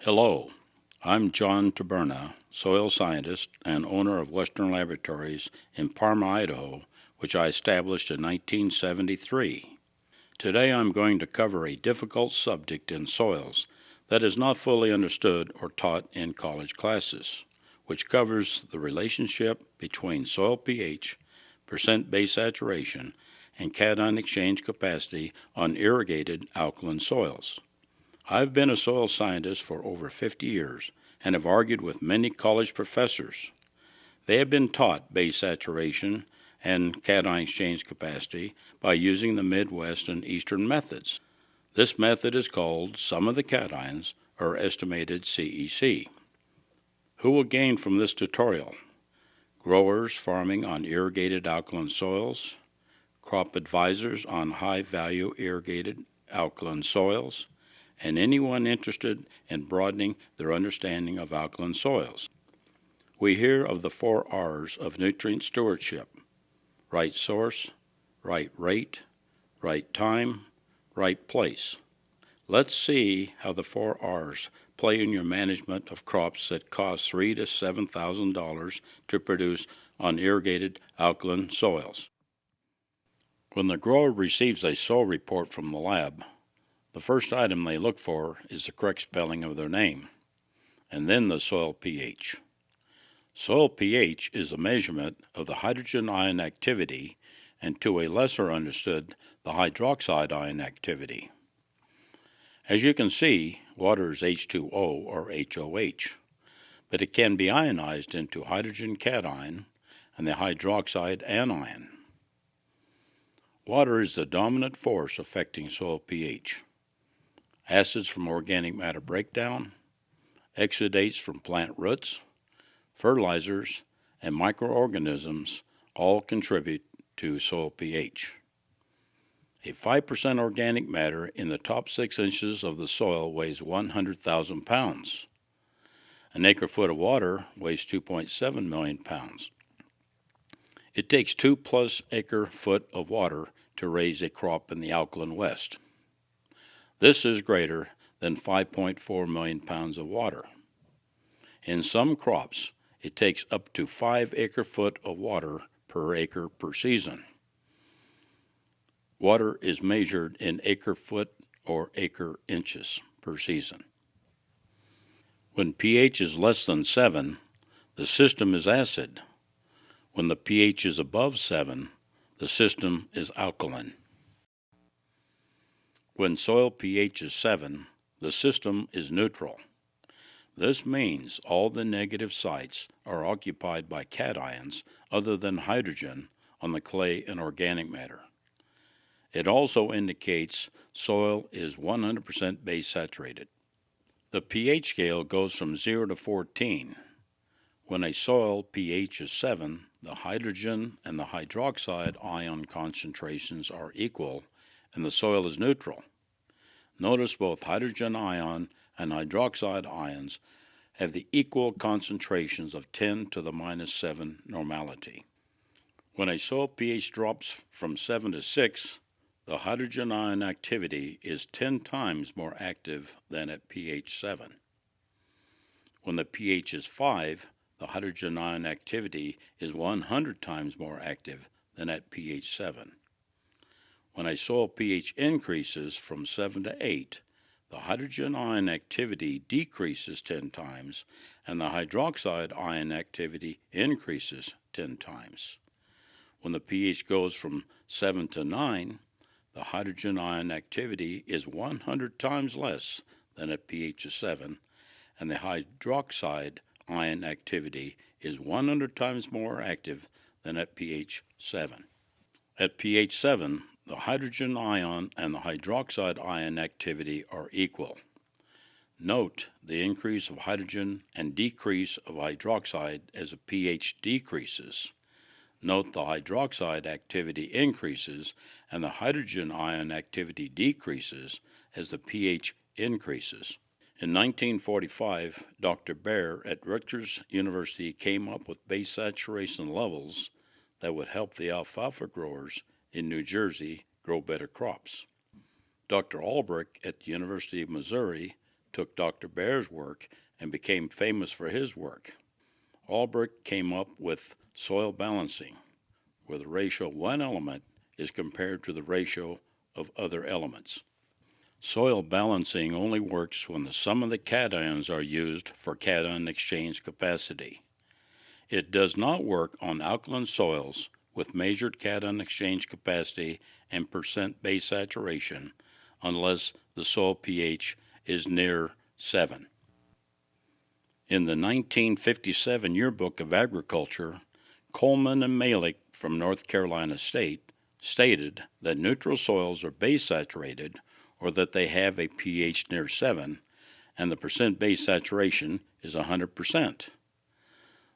Hello, I'm John Taberna, soil scientist and owner of Western Laboratories in Parma, Idaho, which I established in 1973. Today I'm going to cover a difficult subject in soils that is not fully understood or taught in college classes, which covers the relationship between soil pH, percent base saturation, and cation exchange capacity on irrigated alkaline soils. I've been a soil scientist for over 50 years and have argued with many college professors. They have been taught base saturation and cation exchange capacity by using the Midwest and Eastern methods. This method is called sum of the cations, or estimated CEC. Who will gain from this tutorial? Growers farming on irrigated alkaline soils, crop advisors on high-value irrigated alkaline soils, and anyone interested in broadening their understanding of alkaline soils. We hear of the 4 R's of nutrient stewardship: right source, right rate, right time, right place. Let's see how the 4 R's play in your management of crops that cost $3,000 to $7,000 to produce on irrigated alkaline soils. When the grower receives a soil report from the lab, the first item they look for is the correct spelling of their name, and then the soil pH. Soil pH is a measurement of the hydrogen ion activity and, to a lesser understood, the hydroxide ion activity. As you can see, water is H2O or HOH, but it can be ionized into hydrogen cation and the hydroxide anion. Water is the dominant force affecting soil pH. Acids from organic matter breakdown, exudates from plant roots, fertilizers, and microorganisms all contribute to soil pH. A 5% organic matter in the top 6 inches of the soil weighs 100,000 pounds. An acre-foot of water weighs 2.7 million pounds. It takes 2+ acre-foot of water to raise a crop in the alkaline West. This is greater than 5.4 million pounds of water. In some crops, it takes up to 5 acre-foot of water per acre per season. Water is measured in acre-foot or acre inches per season. When pH is less than 7, the system is acid. When the pH is above 7, the system is alkaline. When soil pH is 7, the system is neutral. This means all the negative sites are occupied by cations other than hydrogen on the clay and organic matter. It also indicates soil is 100% base saturated. The pH scale goes from 0 to 14. When a soil pH is 7, the hydrogen and the hydroxide ion concentrations are equal and the soil is neutral. Notice both hydrogen ion and hydroxide ions have the equal concentrations of 10 to the minus 7 normality. When a soil pH drops from 7 to 6, the hydrogen ion activity is 10 times more active than at pH 7. When the pH is 5, the hydrogen ion activity is 100 times more active than at pH 7. When a soil pH increases from 7 to 8, the hydrogen ion activity decreases 10 times and the hydroxide ion activity increases 10 times. When the pH goes from 7 to 9, the hydrogen ion activity is 100 times less than at pH 7, and the hydroxide ion activity is 100 times more active than at pH 7. At pH 7, the hydrogen ion and the hydroxide ion activity are equal. Note the increase of hydrogen and decrease of hydroxide as the pH decreases. Note the hydroxide activity increases and the hydrogen ion activity decreases as the pH increases. In 1945, Dr. Baer at Rutgers University came up with base saturation levels that would help the alfalfa growers in New Jersey grow better crops. Dr. Albrecht at the University of Missouri took Dr. Baer's work and became famous for his work. Albrecht came up with soil balancing, where the ratio of one element is compared to the ratio of other elements. Soil balancing only works when the sum of the cations are used for cation exchange capacity. It does not work on alkaline soils with measured cation exchange capacity and percent base saturation unless the soil pH is near 7. In the 1957 Yearbook of Agriculture, Coleman and Malick from North Carolina State stated that neutral soils are base saturated or that they have a pH near 7 and the percent base saturation is 100%.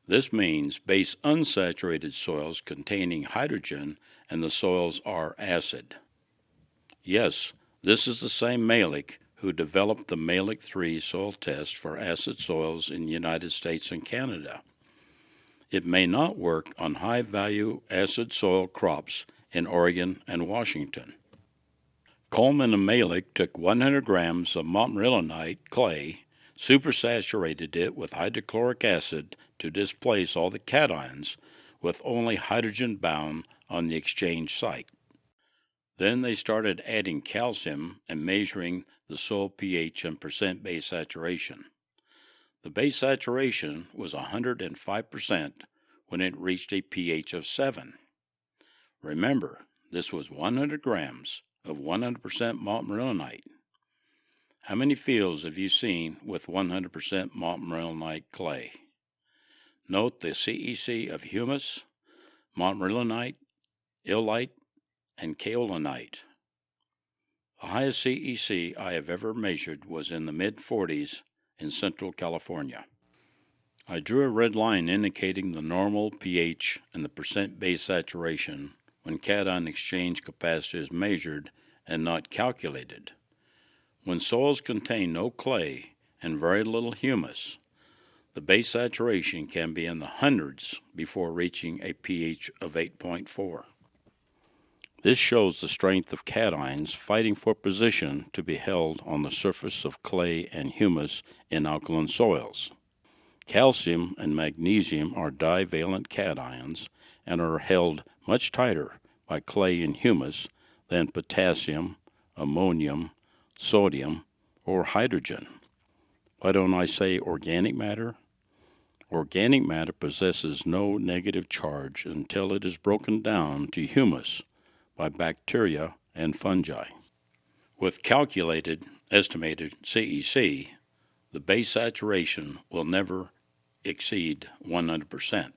This means base unsaturated soils containing hydrogen and the soils are acid. Yes, this is the same Malick who developed the Malick 3 soil test for acid soils in the United States and Canada. It may not work on high-value acid soil crops in Oregon and Washington. Coleman and Malick took 100 grams of montmorillonite clay, supersaturated it with hydrochloric acid to displace all the cations with only hydrogen bound on the exchange site. Then they started adding calcium and measuring the soil pH and percent base saturation. The base saturation was 105% when it reached a pH of 7. Remember, this was 100 grams of 100% montmorillonite. How many fields have you seen with 100% montmorillonite clay? Note the CEC of humus, montmorillonite, illite, and kaolinite. The highest CEC I have ever measured was in the mid-40s in Central California. I drew a red line indicating the normal pH and the percent base saturation when cation exchange capacity is measured and not calculated. When soils contain no clay and very little humus, the base saturation can be in the hundreds before reaching a pH of 8.4. This shows the strength of cations fighting for position to be held on the surface of clay and humus in alkaline soils. Calcium and magnesium are divalent cations and are held much tighter by clay and humus than potassium, ammonium, sodium, or hydrogen. Why don't I say organic matter? Organic matter possesses no negative charge until it is broken down to humus by bacteria and fungi. With calculated, estimated CEC, the base saturation will never exceed 100%.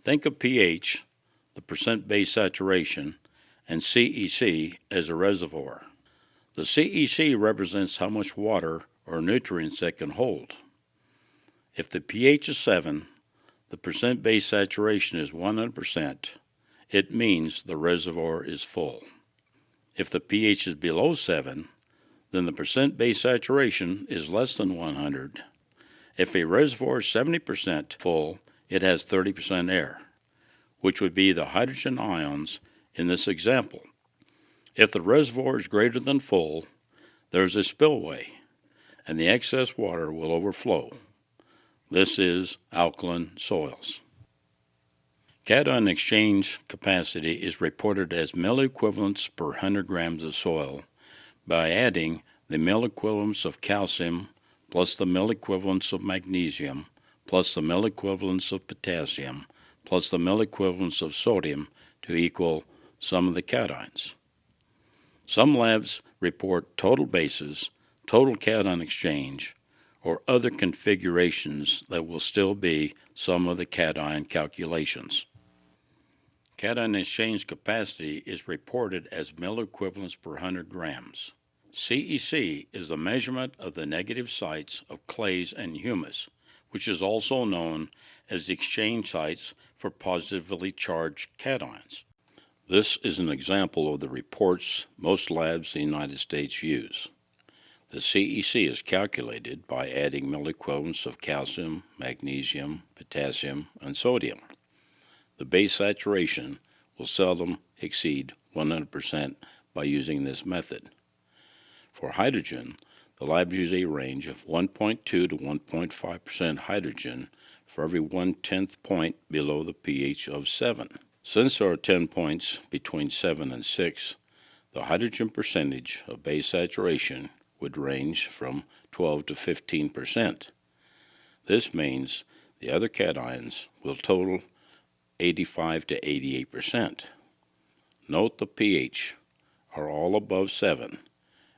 Think of pH, the percent base saturation, and CEC as a reservoir. The CEC represents how much water or nutrients it can hold. If the pH is 7, the percent base saturation is 100%, it means the reservoir is full. If the pH is below 7, then the percent base saturation is less than 100. If a reservoir is 70% full, it has 30% air, which would be the hydrogen ions in this example. If the reservoir is greater than full, there's a spillway, and the excess water will overflow. This is alkaline soils. Cation exchange capacity is reported as milliequivalents per 100 grams of soil by adding the milliequivalents of calcium plus the milliequivalents of magnesium plus the milliequivalents of potassium plus the milliequivalents of sodium to equal sum of the cations. Some labs report total bases, total cation exchange, or other configurations that will still be sum of the cation calculations. Cation exchange capacity is reported as milliequivalents per 100 grams. CEC is the measurement of the negative sites of clays and humus, which is also known as the exchange sites for positively charged cations. This is an example of the reports most labs in the United States use. The CEC is calculated by adding milliequivalents of calcium, magnesium, potassium, and sodium. The base saturation will seldom exceed 100% by using this method. For hydrogen, The labs use a range of 1.2 to 1.5% hydrogen for every 1/10 point below the pH of 7. Since there are 10 points between 7 and 6, the hydrogen percentage of base saturation would range from 12 to 15%. This means the other cations will total 85 to 88%. Note the pH are all above 7,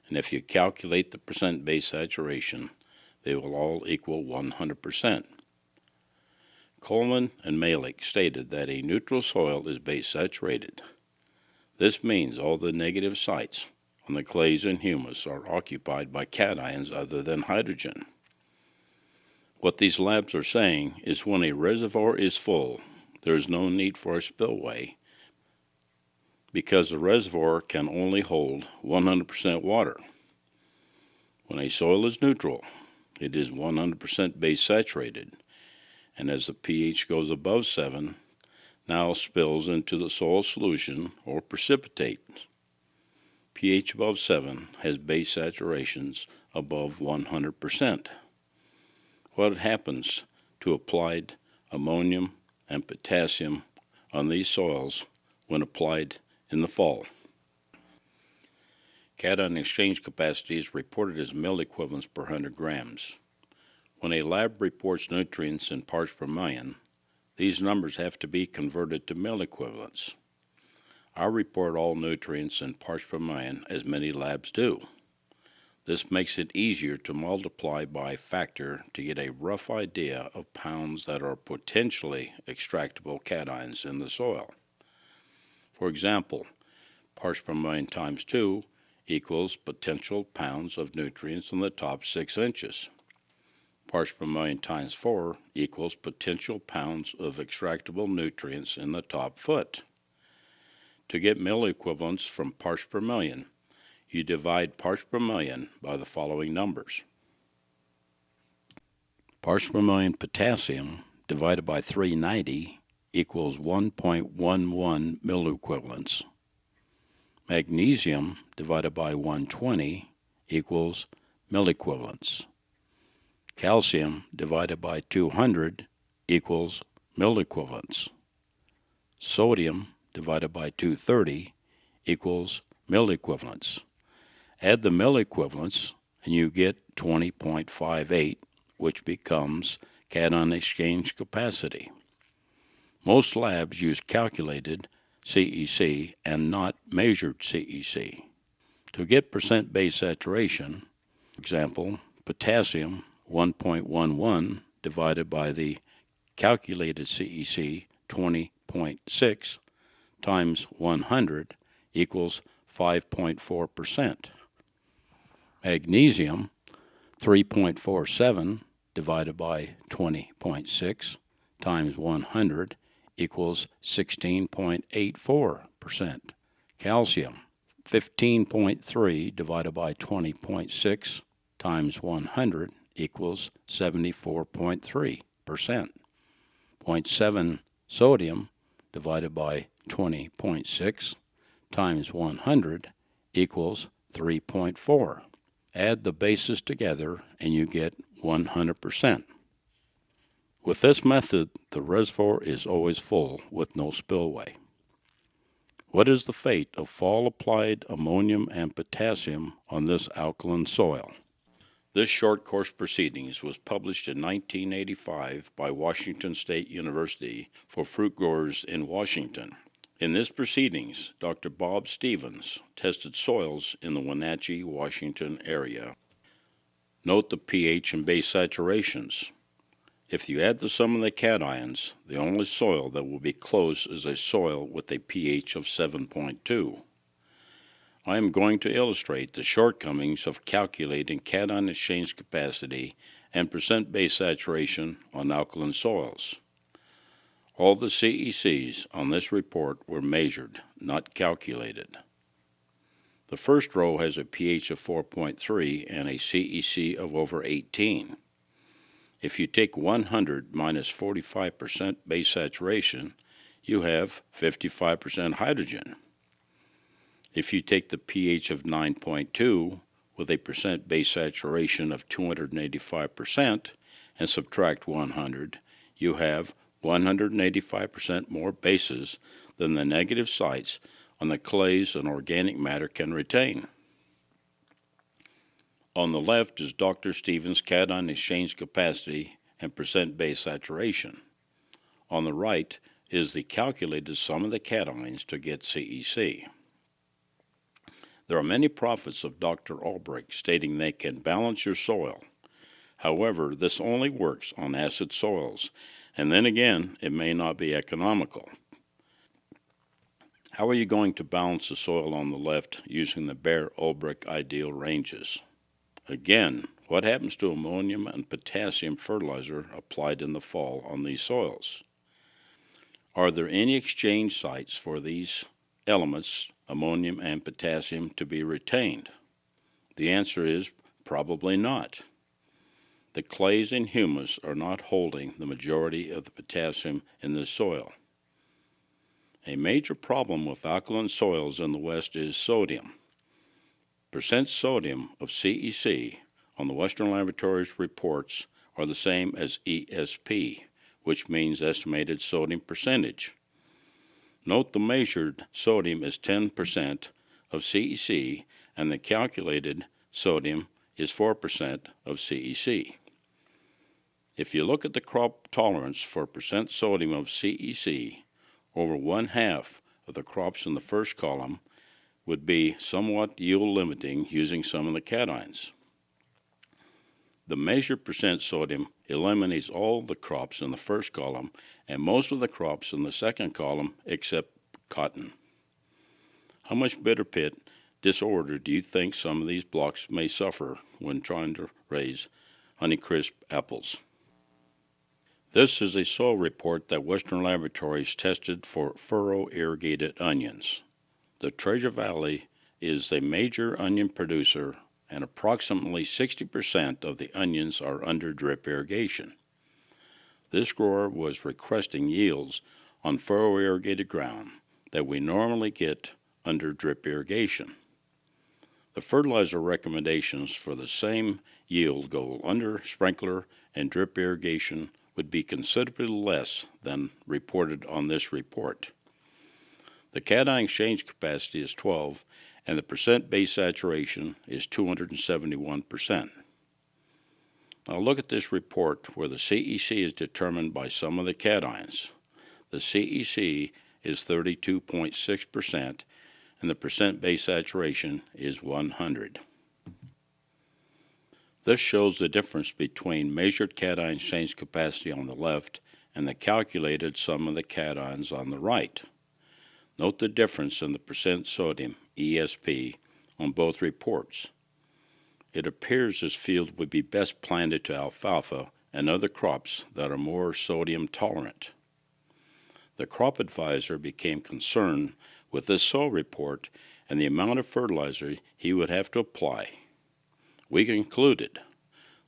and if you calculate the percent base saturation, they will all equal 100%. Coleman and Malik stated that a neutral soil is base saturated. This means all the negative sites on the clays and humus are occupied by cations other than hydrogen. What these labs are saying is when a reservoir is full, there is no need for a spillway because the reservoir can only hold 100% water. When a soil is neutral, it is 100% base saturated, and as the pH goes above 7, now spills into the soil solution or precipitates. pH above 7 has base saturations above 100%. What happens to applied ammonium and potassium on these soils when applied in the fall? Cation exchange capacity is reported as mill equivalents per 100 grams. When a lab reports nutrients in parts per million, these numbers have to be converted to mill equivalents. I report all nutrients in parts per million as many labs do. This makes it easier to multiply by factor to get a rough idea of pounds that are potentially extractable cations in the soil. For example, parts per million times 2 equals potential pounds of nutrients in the top 6 inches. Parts per million times 4 equals potential pounds of extractable nutrients in the top foot. To get mill equivalents from parts per million, you divide parts per million by the following numbers. Parts per million potassium divided by 390 equals 1.11 mill equivalents. Magnesium divided by 120 equals mill equivalents. Calcium divided by 200 equals mill equivalents. Sodium divided by 230 equals mill equivalents. Add the mill equivalents and you get 20.58, which becomes cation exchange capacity. Most labs use calculated CEC and not measured CEC. To get percent base saturation, for example, potassium 1.11 divided by the calculated CEC 20.6 times 100 equals 5.4%. Magnesium 3.47 divided by 20.6 times 100 equals 16.84%. Calcium 15.3 divided by 20.6 times 100 equals 74.3%. 0.7 sodium divided by 20.6 times 100 equals 3.4. Add the bases together and you get 100%. With this method, the reservoir is always full with no spillway. What is the fate of fall-applied ammonium and potassium on this alkaline soil? This short course proceedings was published in 1985 by Washington State University for fruit growers in Washington. In this proceedings, Dr. Bob Stevens tested soils in the Wenatchee, Washington area. Note the pH and base saturations. If you add the sum of the cations, the only soil that will be close is a soil with a pH of 7.2. I am going to illustrate the shortcomings of calculating cation exchange capacity and percent base saturation on alkaline soils. All the CECs on this report were measured, not calculated. The first row has a pH of 4.3 and a CEC of over 18. If you take 100 minus 45% base saturation, you have 55% hydrogen. If you take the pH of 9.2 with a percent base saturation of 285% and subtract 100, you have 185% more bases than the negative sites on the clays an organic matter can retain. On the left is Dr. Stevens' cation exchange capacity and percent base saturation. On the right is the calculated sum of the cations to get CEC. There are many prophets of Dr. Albrecht stating they can balance your soil. However, this only works on acid soils, and then again, it may not be economical. How are you going to balance the soil on the left using the bare Albrecht ideal ranges? Again, what happens to ammonium and potassium fertilizer applied in the fall on these soils? Are there any exchange sites for these elements, ammonium and potassium, to be retained? The answer is probably not. The clays and humus are not holding the majority of the potassium in the soil. A major problem with alkaline soils in the West is sodium. Percent sodium of CEC on the Western Laboratories reports are the same as ESP, which means estimated sodium percentage. Note the measured sodium is 10% of CEC and the calculated sodium is 4% of CEC. If you look at the crop tolerance for percent sodium of CEC, over 1/2 of the crops in the first column would be somewhat yield limiting using some of the cations. The measured percent sodium eliminates all the crops in the first column and most of the crops in the second column except cotton. How much bitter pit disorder do you think some of these blocks may suffer when trying to raise Honeycrisp apples? This is a soil report that Western Laboratories tested for furrow-irrigated onions. The Treasure Valley is a major onion producer, and approximately 60% of the onions are under drip irrigation. This grower was requesting yields on furrow-irrigated ground that we normally get under drip irrigation. The fertilizer recommendations for the same yield goal under sprinkler and drip irrigation would be considerably less than reported on this report. The cation exchange capacity is 12 and the percent base saturation is 271%. Now look at this report where the CEC is determined by sum of the cations. The CEC is 32.6% and the percent base saturation is 100. This shows the difference between measured cation exchange capacity on the left and the calculated sum of the cations on the right. Note the difference in the percent sodium, ESP, on both reports. It appears this field would be best planted to alfalfa and other crops that are more sodium tolerant. The crop advisor became concerned with this soil report and the amount of fertilizer he would have to apply. We concluded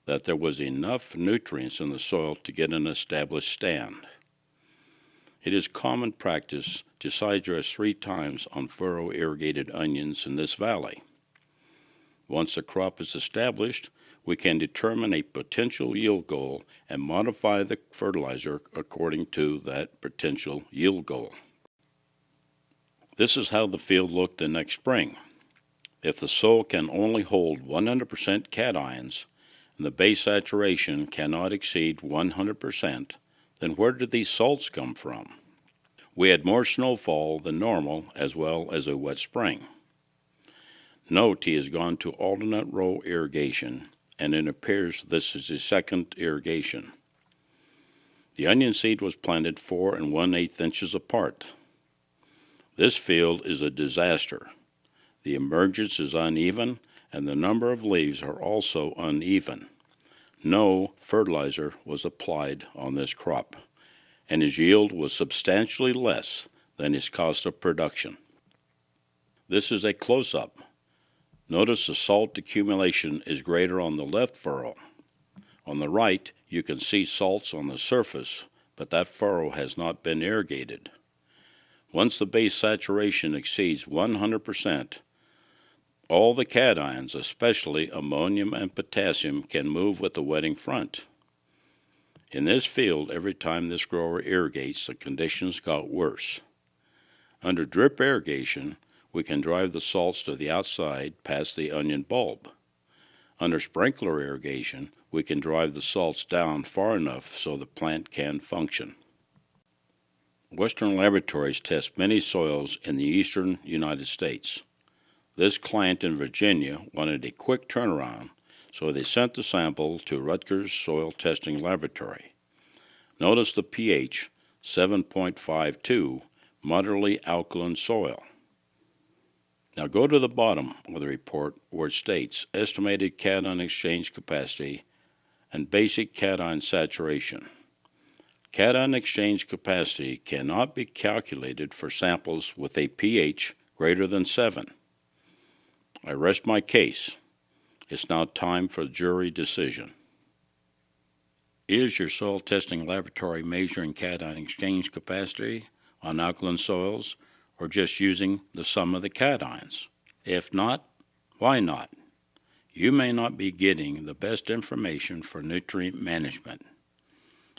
that there was enough nutrients in the soil to get an established stand. It is common practice to side dress 3 times on furrow-irrigated onions in this valley. Once the crop is established, we can determine a potential yield goal and modify the fertilizer according to that potential yield goal. This is how the field looked the next spring. If the soil can only hold 100% cations and the base saturation cannot exceed 100%, then where did these salts come from? We had more snowfall than normal as well as a wet spring. Note he has gone to alternate row irrigation, and it appears this is his second irrigation. The onion seed was planted 4 1/8 inches apart. This field is a disaster. The emergence is uneven, and the number of leaves are also uneven. No fertilizer was applied on this crop, and his yield was substantially less than his cost of production. This is a close-up. Notice the salt accumulation is greater on the left furrow. On the right, you can see salts on the surface, but that furrow has not been irrigated. Once the base saturation exceeds 100%, All the cations, especially ammonium and potassium, can move with the wetting front. In this field, every time this grower irrigates, the conditions got worse. Under drip irrigation, we can drive the salts to the outside past the onion bulb. Under sprinkler irrigation, we can drive the salts down far enough so the plant can function. Western laboratories test many soils in the eastern United States. This client in Virginia wanted a quick turnaround, so they sent the sample to Rutgers Soil Testing Laboratory. Notice the pH, 7.52, moderately alkaline soil. Now go to the bottom of the report where it states estimated cation exchange capacity and basic cation saturation. Cation exchange capacity cannot be calculated for samples with a pH greater than 7. I rest my case. It's now time for jury decision. Is your soil testing laboratory measuring cation exchange capacity on alkaline soils, or just using the sum of the cations? If not, why not? You may not be getting the best information for nutrient management.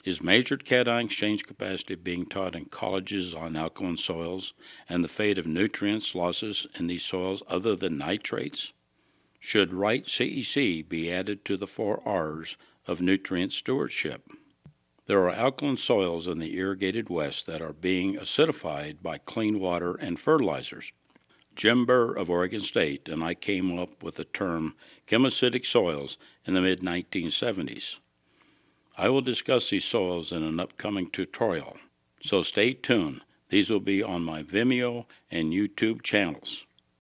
Is measured cation exchange capacity being taught in colleges on alkaline soils and the fate of nutrients losses in these soils other than nitrates? Should right CEC be added to the 4 R's of nutrient stewardship? There are alkaline soils in the irrigated West that are being acidified by clean water and fertilizers. Jim Burr of Oregon State and I came up with the term chemacidic soils in the mid-1970s. I will discuss these soils in an upcoming tutorial, so stay tuned. These will be on my Vimeo and YouTube channels.